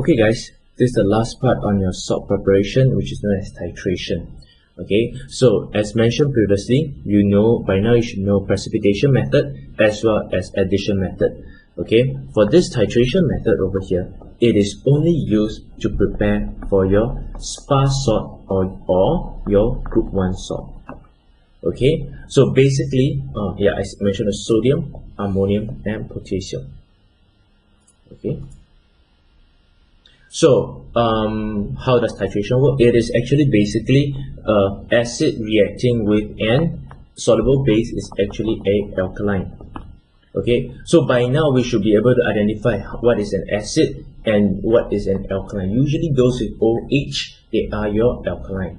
Okay guys, this is the last part on your salt preparation, which is known as titration. Okay, so as mentioned previously, by now you should know precipitation method as well as addition method. Okay, for this titration method over here, it is only used to prepare for your sparse salt or your group 1 salt. Okay, so basically, I mentioned the sodium, ammonium and potassium. Okay, so how does titration work? It is actually basically acid reacting with an soluble base is actually a alkaline. Okay, so by now we should be able to identify what is an acid and what is an alkaline. Usually those with OH, they are your alkaline.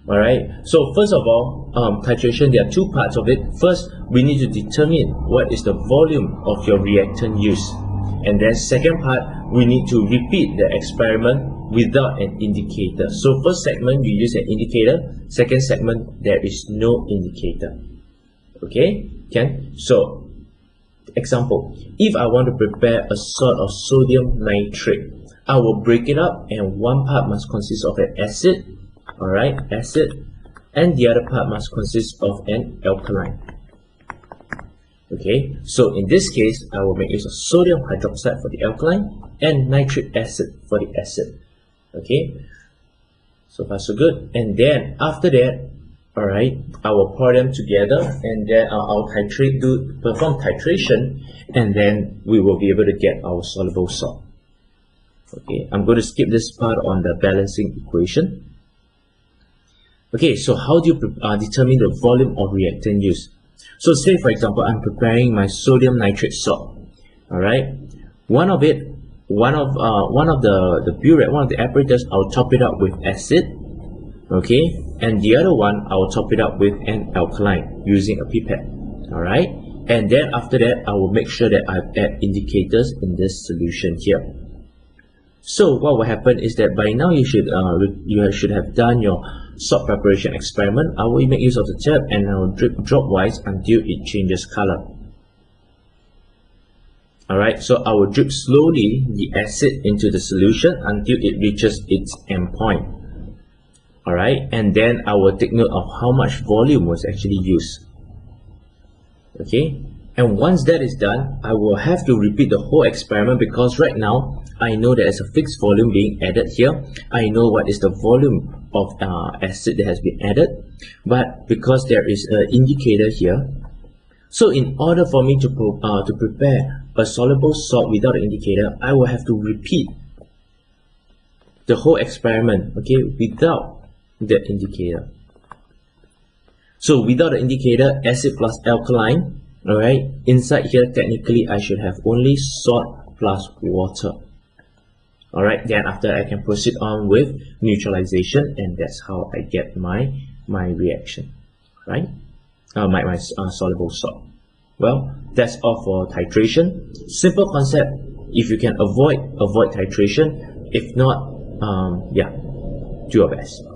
Alright, so first of all, titration, there are two parts of it. First, we need to determine what is the volume of your reactant used. And then second part, we need to repeat the experiment without an indicator. So first segment, you use an indicator. Second segment, there is no indicator. Okay, so example, if I want to prepare a salt of sodium nitrate, I will break it up and one part must consist of an acid, alright, acid, and the other part must consist of an alkaline. Okay, so in this case, I will make use of sodium hydroxide for the alkaline and nitric acid for the acid. Okay, so far so good. And then after that, alright, I will pour them together and then I'll perform titration, and then we will be able to get our soluble salt. Okay, I'm going to skip this part on the balancing equation. Okay, so how do you determine the volume of reactant used? So say for example, I'm preparing my sodium nitrate salt. Alright, one of the apparatus, I'll top it up with acid. Okay, and the other one I will top it up with an alkaline using a pipette. Alright, and then after that I will make sure that I add indicators in this solution here. So what will happen is that by now you should have done your salt preparation experiment. I will make use of the tap and I will drip dropwise until it changes color. Alright, so I will drip slowly the acid into the solution until it reaches its end point. Alright, and then I will take note of how much volume was actually used. Okay, and once that is done, I will have to repeat the whole experiment because right now I know there's a fixed volume being added here. I know what is the volume of acid that has been added, but because there is an indicator here, so in order for me to prepare a soluble salt without an indicator, I will have to repeat the whole experiment, okay, without the indicator. So without the indicator, acid plus alkaline, alright, inside here technically I should have only salt plus water. Alright, then after I can proceed on with neutralization, and that's how I get my reaction, right? My soluble salt. Well, that's all for titration. Simple concept. If you can avoid titration. If not, do your best.